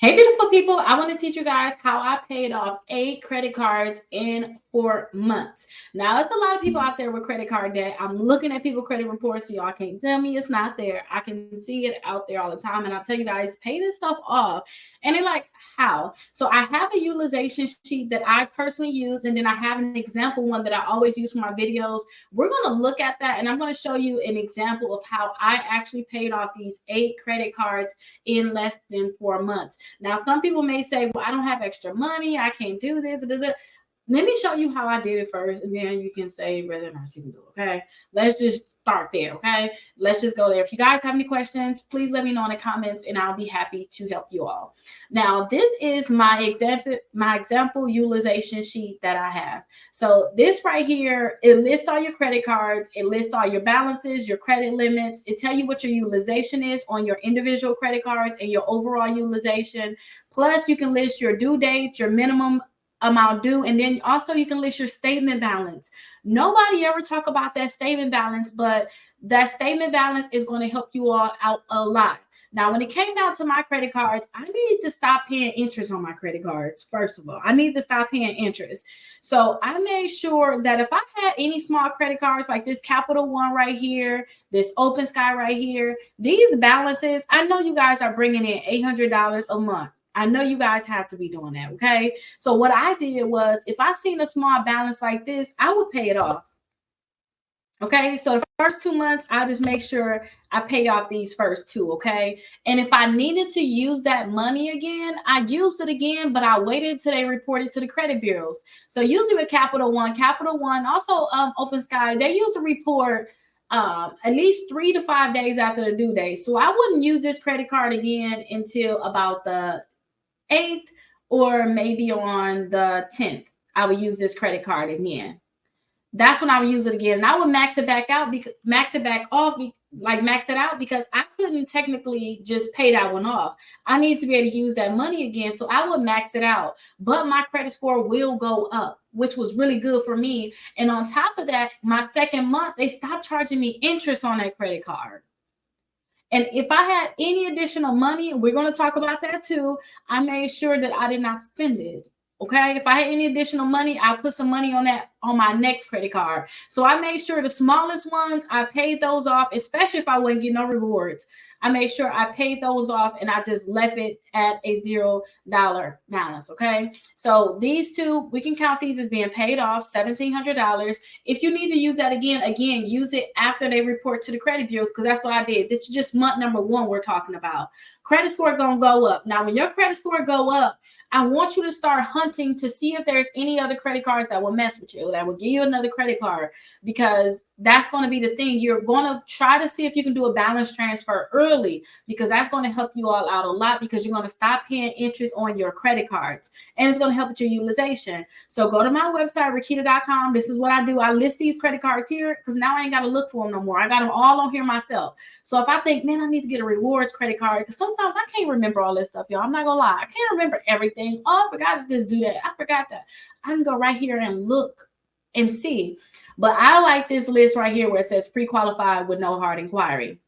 Hey, beautiful people. I want to teach you guys how I paid off 8 credit cards in 4 months. Now, it's a lot of people out there with credit card debt. I'm looking at people credit reports, so y'all can't tell me it's not there. I can see it out there all the time. And I'll tell you guys, pay this stuff off. And they're like, how? So I have a utilization sheet that I personally use, and then I have an example one that I always use for my videos. We're going to look at that, and I'm going to show you an example of how I actually paid off these 8 credit cards in less than 4 months. Now, some people may say, well, I don't have extra money. I can't do this. Blah, blah. Let me show you how I did it first, and then you can say whether or not you can do it, okay? Let's just start there, okay? Let's just go there. If you guys have any questions, please let me know in the comments, and I'll be happy to help you all. Now, this is my example utilization sheet that I have. So this right here, it lists all your credit cards. It lists all your balances, your credit limits. It tells you what your utilization is on your individual credit cards and your overall utilization. Plus, you can list your due dates, your minimum amount due, and then also you can list your statement balance. Nobody ever talk about that statement balance, but that statement balance is going to help you all out a lot. Now, when it came down to my credit cards, I needed to stop paying interest on my credit cards. First of all, I need to stop paying interest. So I made sure that if I had any small credit cards like this Capital One right here, this Open Sky right here, these balances, I know you guys are bringing in $800 a month. I know you guys have to be doing that, okay? So what I did was, if I seen a small balance like this, I would pay it off. Okay, so the first 2 months, I just make sure I pay off these first two, okay? And if I needed to use that money again, I used it again, but I waited until they reported to the credit bureaus. So usually with Capital One, also Open Sky, they use a report at least 3 to 5 days after the due date. So I wouldn't use this credit card again until about the 8th or maybe on the 10th. I would use this credit card again. That's when I would use it again. And I would max it back out, because max it out, because I couldn't technically just pay that one off. I need to be able to use that money again. So I would max it out, but my credit score will go up, which was really good for me. And on top of that, my second month, they stopped charging me interest on that credit card. And if I had any additional money, we're going to talk about that too, I made sure that I did not spend it. Okay, if I had any additional money, I'll put some money on that on my next credit card. So I made sure the smallest ones, I paid those off, especially if I wouldn't get no rewards. I made sure I paid those off, and I just left it at a $0 balance. Okay, so these two, we can count these as being paid off, $1,700. If you need to use that again, use it after they report to the credit bureaus, because that's what I did. This is just month number 1 we're talking about. Credit score gonna go up. Now, when your credit score go up, I want you to start hunting to see if there's any other credit cards that will mess with you, that will give you another credit card, because that's going to be the thing. You're going to try to see if you can do a balance transfer early, because that's going to help you all out a lot, because you're going to stop paying interest on your credit cards, and it's going to help with your utilization. So go to my website, Rickita.com. This is what I do. I list these credit cards here, because now I ain't got to look for them no more. I got them all on here myself. So if I think, man, I need to get a rewards credit card, because sometimes I can't remember all this stuff, y'all. I'm not going to lie. I can't remember everything. Oh, I forgot to just do that. I forgot that. I can go right here and look and see. But I like this list right here where it says pre-qualified with no hard inquiry,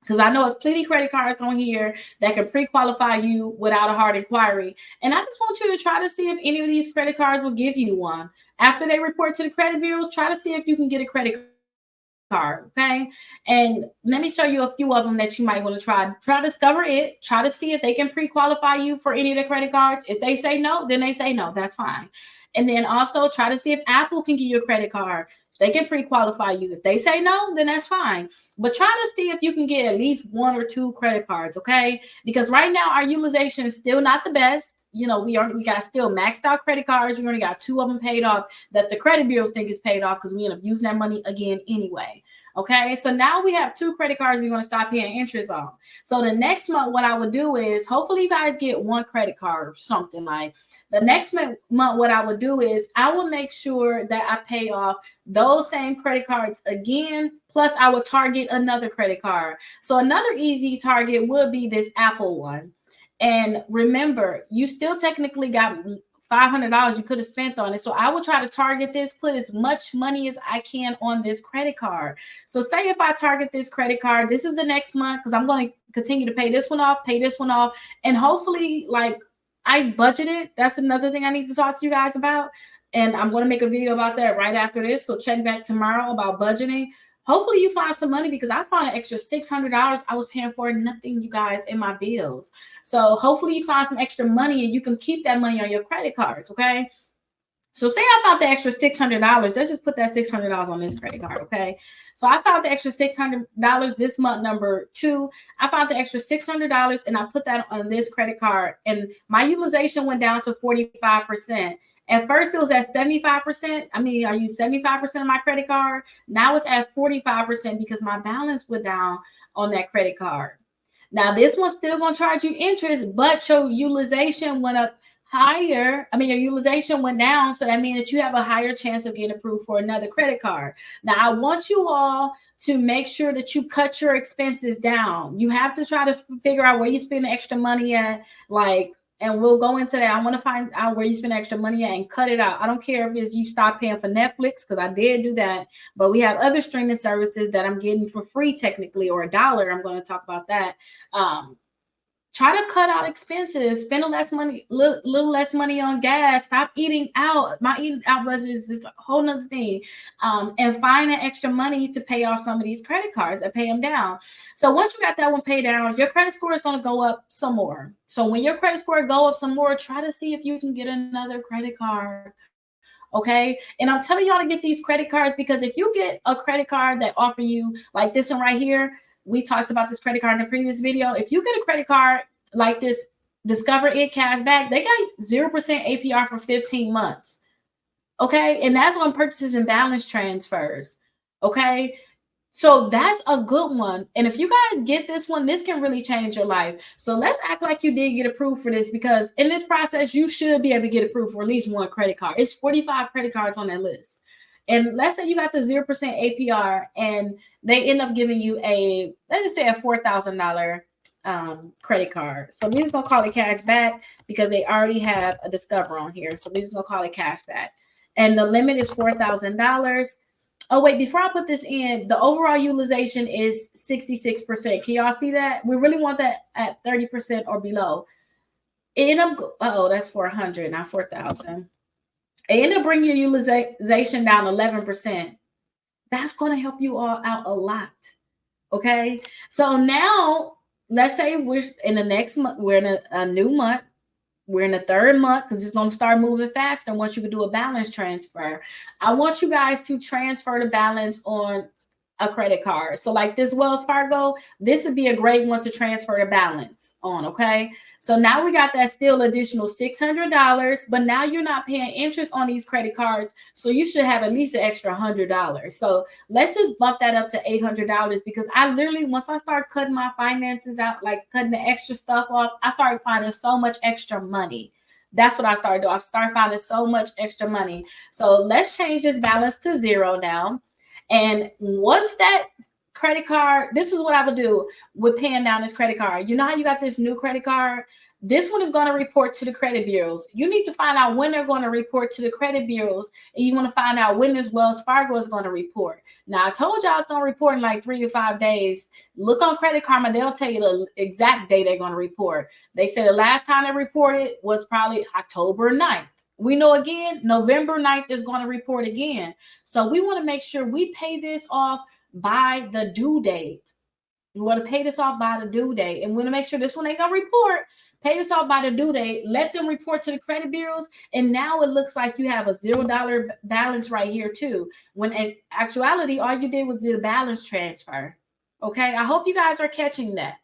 because I know it's plenty credit cards on here that can pre-qualify you without a hard inquiry. And I just want you to try to see if any of these credit cards will give you one. After they report to the credit bureaus, try to see if you can get a credit card, okay? And let me show you a few of them that you might want to try to discover it. Try to see if they can pre-qualify you for any of the credit cards. If they say no, then they say no. That's fine. And then also try to see if Apple can give you a credit card. They can pre-qualify you. If they say no, then that's fine. But try to see if you can get at least 1 or 2 credit cards, okay? Because right now our utilization is still not the best. You know, we got still maxed out credit cards. We only got 2 of them paid off that the credit bureaus think is paid off, because we end up using that money again anyway. Okay, so now we have 2 credit cards you want to stop paying interest on. So the next month, what I would do is, hopefully you guys get 1 credit card or something. Like the next month, what I would do is I would make sure that I pay off those same credit cards again, plus I would target another credit card. So another easy target would be this Apple one. And remember, you still technically got $500 you could have spent on it. So I will try to target this, put as much money as I can on this credit card. So say if I target this credit card, this is the next month, because I'm going to continue to pay this one off, and hopefully, like, I budgeted. That's another thing I need to talk to you guys about. And I'm going to make a video about that right after this. So check back tomorrow about budgeting. Hopefully you find some money, because I found an extra $600 I was paying for nothing, you guys, in my bills. So hopefully you find some extra money and you can keep that money on your credit cards, okay? So say I found the extra $600. Let's just put that $600 on this credit card, okay? So I found the extra $600 this month, number 2. I found the extra $600 and I put that on this credit card, and my utilization went down to 45%. At first, it was at 75%. I used 75% of my credit card. Now it's at 45% because my balance went down on that credit card. Now, this one's still going to charge you interest, but your utilization went up higher. Your utilization went down. So that means that you have a higher chance of getting approved for another credit card. Now, I want you all to make sure that you cut your expenses down. You have to try to figure out where you spend the extra money at, and we'll go into that. I want to find out where you spend extra money at and cut it out. I don't care if it's you stop paying for Netflix, because I did do that. But we have other streaming services that I'm getting for free, technically, or $1. I'm going to talk about that. Try to cut out expenses, spend little less money on gas, stop eating out. My eating out budget is a whole nother thing. And find that extra money to pay off some of these credit cards and pay them down. So once you got that one paid down, your credit score is going to go up some more. So when your credit score go up some more, try to see if you can get another credit card. Okay. And I'm telling y'all to get these credit cards, because if you get a credit card that offer you like this one right here, we talked about this credit card in the previous video. If you get a credit card like this, Discover It Cashback, they got 0% APR for 15 months. Okay. And that's on purchases and balance transfers. Okay. So that's a good one. And if you guys get this one, this can really change your life. So let's act like you did get approved for this, because in this process, you should be able to get approved for at least one credit card. It's 45 credit cards on that list. And let's say you got the 0% APR and they end up giving you let's just say a $4,000 credit card. So we're just going to call it cash back, because they already have a Discover on here. So we're just going to call it cash back. And the limit is $4,000. Oh, wait, before I put this in, the overall utilization is 66%. Can y'all see that? We really want that at 30% or below. That's 400, not 4,000. It ended up bringing your utilization down 11%. That's going to help you all out a lot. Okay. So now let's say we're in the next month, we're in a new month. We're in the 3rd month, because it's going to start moving faster once you can do a balance transfer. I want you guys to transfer the balance on a credit card. So like this Wells Fargo, this would be a great one to transfer the balance on, okay? So now we got that still additional $600, but now you're not paying interest on these credit cards, so you should have at least an extra $100. So let's just bump that up to $800, because I literally, once I start cutting my finances out, like cutting the extra stuff off, I started finding so much extra money. That's what I started doing. I started finding so much extra money. So let's change this balance to 0 now. And once that credit card, this is what I would do with paying down this credit card. You know how you got this new credit card? This one is going to report to the credit bureaus. You need to find out when they're going to report to the credit bureaus, and you want to find out when this Wells Fargo is going to report. Now, I told y'all it's going to report in like 3 to 5 days. Look on Credit Karma. They'll tell you the exact day they're going to report. They say the last time they reported was probably October 9th. We know again, November 9th is going to report again. So we want to make sure we pay this off by the due date. We want to pay this off by the due date. And we want to make sure this one ain't going to report. Pay this off by the due date. Let them report to the credit bureaus. And now it looks like you have a $0 balance right here too. When in actuality, all you did was do the balance transfer. Okay, I hope you guys are catching that.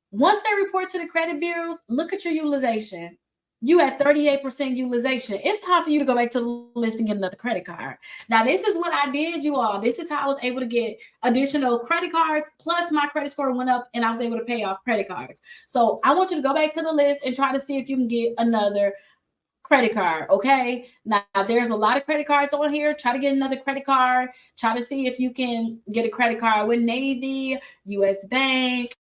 Once they report to the credit bureaus, look at your utilization. You at 38% utilization. It's time for you to go back to the list and get another credit card. Now, this is what I did, you all. This is how I was able to get additional credit cards. Plus, my credit score went up and I was able to pay off credit cards. So I want you to go back to the list and try to see if you can get another credit card. Okay. Now, there's a lot of credit cards on here. Try to get another credit card. Try to see if you can get a credit card with Navy, US Bank.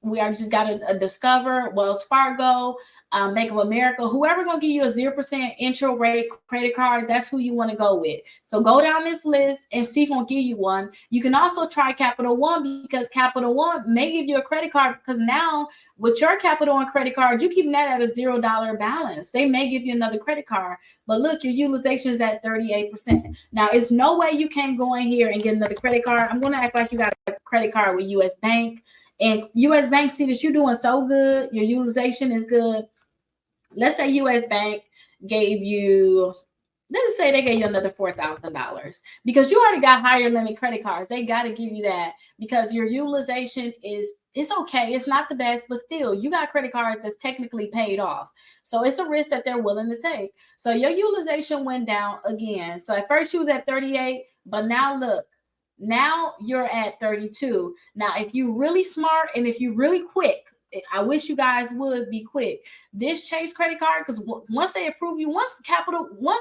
We already just got a Discover, Wells Fargo. Bank of America, whoever gonna give you a 0% intro rate credit card, that's who you want to go with. So go down this list and see if gonna give you one. You can also try Capital One, because Capital One may give you a credit card, because now with your Capital One credit card, you keep that at a $0 balance. They may give you another credit card, but look, your utilization is at 38%. Now, it's no way you can't go in here and get another credit card. I'm gonna act like you got a credit card with US Bank, and US Bank see that you're doing so good, your utilization is good. Let's say US Bank gave you, let's say they gave you another $4,000, because you already got higher limit credit cards. They got to give you that because your utilization it's okay. It's not the best, but still, you got credit cards that's technically paid off. So it's a risk that they're willing to take. So your utilization went down again. So at first you was at 38, but now look, now you're at 32. Now, if you're really smart and if you're really quick, I wish you guys would be quick. This Chase credit card, because once they approve you, once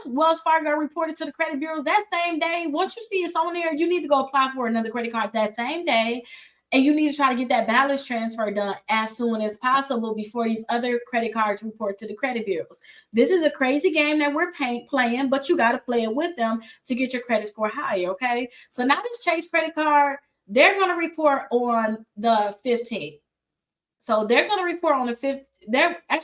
Wells Fargo reported to the credit bureaus that same day, once you see it's on there, you need to go apply for another credit card that same day. And you need to try to get that balance transfer done as soon as possible before these other credit cards report to the credit bureaus. This is a crazy game that we're playing, but you got to play it with them to get your credit score higher, okay? So now this Chase credit card, they're going to report on the 15th. So they're going to report on the 5th.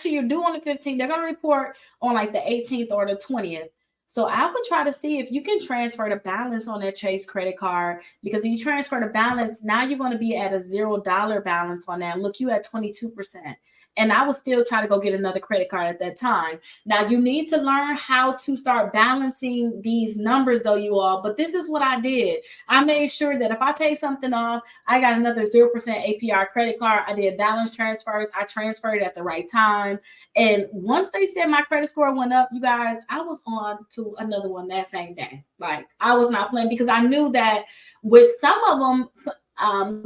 You're due on the 15th. They're going to report on like the 18th or the 20th. So I would try to see if you can transfer the balance on that Chase credit card, because if you transfer the balance, now you're going to be at a $0 balance on that. Look, you at 22%. And I would still try to go get another credit card at that time. Now, you need to learn how to start balancing these numbers, though, you all. But this is what I did. I made sure that if I pay something off, I got another 0% APR credit card. I did balance transfers. I transferred it at the right time. And once they said my credit score went up, you guys, I was on to another one that same day. Like, I was not playing, because I knew that with some of them,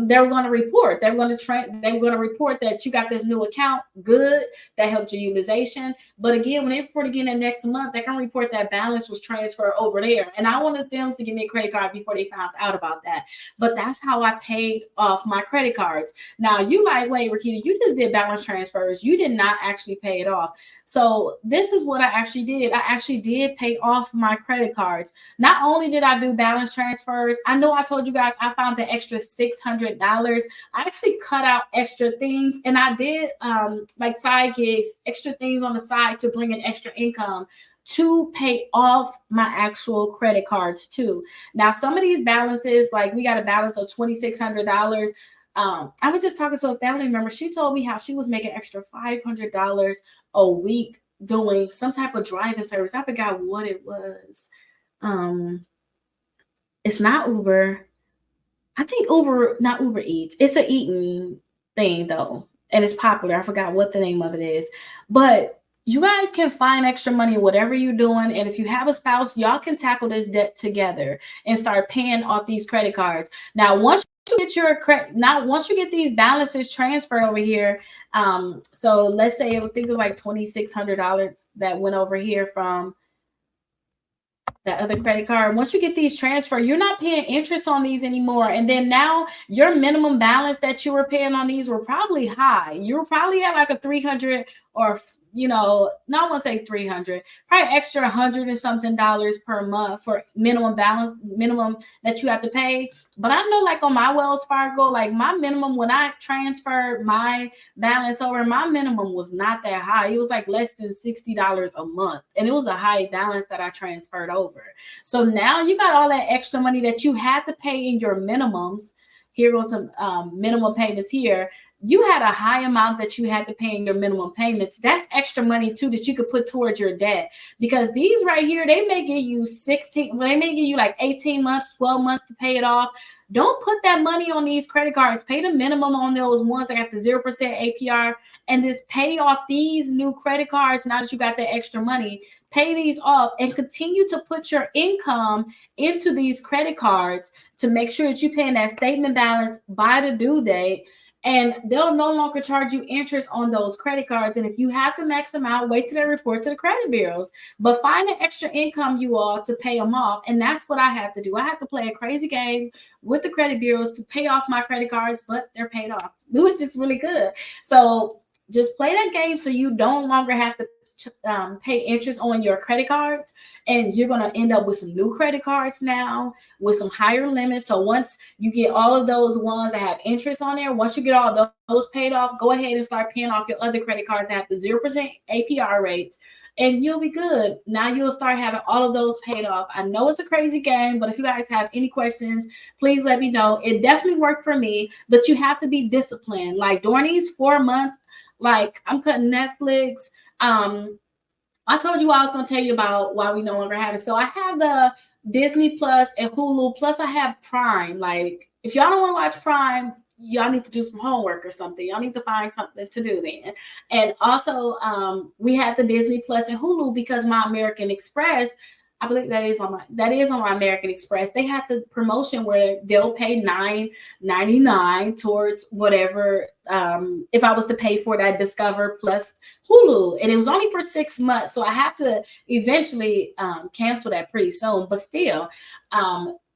they were going to report. They were going to report that you got this new account. Good. That helped your utilization. But again, when they report again the next month, they can report that balance was transferred over there. And I wanted them to give me a credit card before they found out about that. But that's how I paid off my credit cards. Now, you like, wait, Rickita, you just did balance transfers. You did not actually pay it off. So this is what I actually did. I actually did pay off my credit cards. Not only did I do balance transfers, I know I told you guys I found the extra $600. I actually cut out extra things, and I did like side gigs, extra things on the side to bring in extra income to pay off my actual credit cards too. Now, some of these balances, like we got a balance of $2,600. I was just talking to a family member. She told me how she was making extra $500 a week doing some type of driving service. I forgot what it was. It's not Uber. I think Uber, not Uber Eats. It's an eating thing though, and it's popular. I forgot what the name of it is, but you guys can find extra money whatever you're doing. And if you have a spouse, y'all can tackle this debt together and start paying off these credit cards. Now, once you get these balances transferred over here, so let's say I think it was like $2,600 that went over here from that other credit card. Once you get these transferred, you're not paying interest on these anymore. And then now your minimum balance that you were paying on these were probably high. You were probably at like a 300 or, not want to say 300, probably extra $100 and something per month for minimum that you have to pay. But I know, like on my Wells Fargo, like my minimum when I transferred my balance over, my minimum was not that high. It was like less than $60 a month, and it was a high balance that I transferred over. So now you got all that extra money that you had to pay in your minimums. Here goes some minimum payments here. You had a high amount that you had to pay in your minimum payments. That's extra money too that you could put towards your debt, because these right here, they may give you they may give you like 18 months, 12 months to pay it off. Don't put that money on these credit cards. Pay the minimum on those ones that got the 0% APR, and just pay off these new credit cards now that you got that extra money. Pay these off and continue to put your income into these credit cards to make sure that you're paying that statement balance by the due date. And they'll no longer charge you interest on those credit cards. And if you have to max them out, wait till they report to the credit bureaus. But find an extra income, you all, to pay them off. And that's what I have to do. I have to play a crazy game with the credit bureaus to pay off my credit cards, but they're paid off, which is really good. So just play that game so you no longer have to pay interest on your credit cards, and you're going to end up with some new credit cards now with some higher limits. So once you get all of those ones that have interest on there, once you get all those paid off, go ahead and start paying off your other credit cards that have the 0% APR rates, and you'll be good. Now you'll start having all of those paid off. I know it's a crazy game, but if you guys have any questions, please let me know. It definitely worked for me, but you have to be disciplined. Like during these 4 months, like I'm cutting Netflix. I told you I was going to tell you about why we no longer have it. So I have the Disney Plus and Hulu, plus I have Prime. Like if y'all don't want to watch Prime, y'all need to do some homework or something. Y'all need to find something to do then. And also, we had the Disney Plus and Hulu because my American Express, I believe that is on my American Express. They had the promotion where they'll pay $9.99 towards whatever, if I was to pay for that Discover Plus Hulu, and it was only for 6 months. So I have to eventually cancel that pretty soon, but still,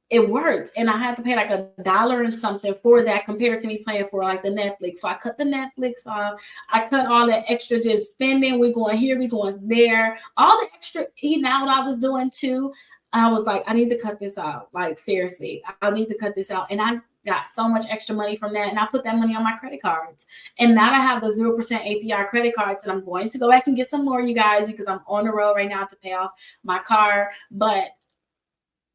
it worked. And I had to pay like $1 and something for that compared to me paying for like the Netflix. So I cut the Netflix off. I cut all the extra just spending. We going here, we going there. All the extra eating out I was doing too. I was like, I need to cut this out. Like seriously, I need to cut this out. And I got so much extra money from that. And I put that money on my credit cards. And now I have the 0% APR credit cards. And I'm going to go back and get some more, you guys, because I'm on the road right now to pay off my car. But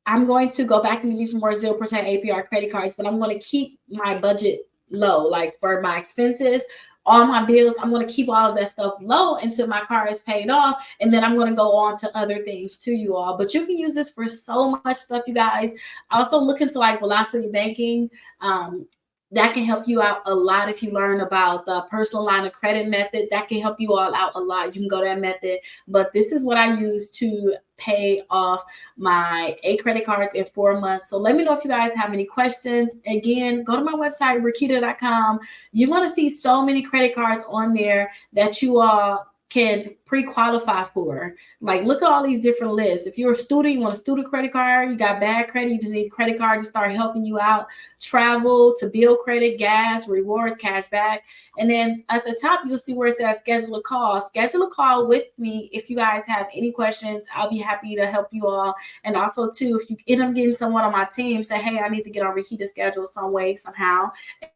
I'm going to go back and give you some more 0% APR credit cards, but I'm going to keep my budget low. Like for my expenses, all my bills, I'm going to keep all of that stuff low until my car is paid off. And then I'm going to go on to other things too, you all. But you can use this for so much stuff, you guys. Also look into like Velocity Banking. That can help you out a lot if you learn about the personal line of credit method. That can help you all out a lot. You can go that method. But this is what I use to pay off my 8 credit cards in 4 months. So let me know if you guys have any questions. Again, go to my website, Rickita.com. You're going to see so many credit cards on there that you all can pre-qualify for. Like look at all these different lists. If you're a student, you want a student credit card, you got bad credit, you just need a credit card to start helping you out. Travel, to bill credit, gas, rewards, cash back. And then at the top, you'll see where it says schedule a call. Schedule a call with me if you guys have any questions. I'll be happy to help you all. And also too, if you end up getting someone on my team, say, hey, I need to get on Rickita's schedule some way, somehow.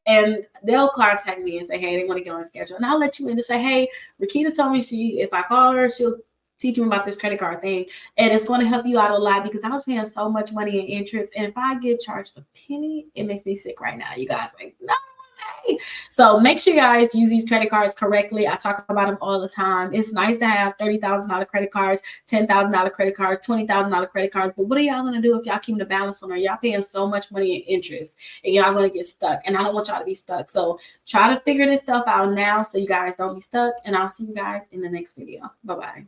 And they'll contact me and say, hey, they want to get on the schedule. And I'll let you in to say, hey, Rickita told me if I call her, she'll teach me about this credit card thing. And it's going to help you out a lot because I was paying so much money in interest. And if I get charged a penny, it makes me sick right now. You guys like, no. So make sure you guys use these credit cards correctly. I talk about them all the time. It's nice to have $30,000 credit cards, $10,000 credit cards, $20,000 credit cards. But what are y'all going to do if y'all keep the balance on there? Y'all paying so much money in interest and y'all going to get stuck. And I don't want y'all to be stuck. So try to figure this stuff out now so you guys don't be stuck. And I'll see you guys in the next video. Bye-bye.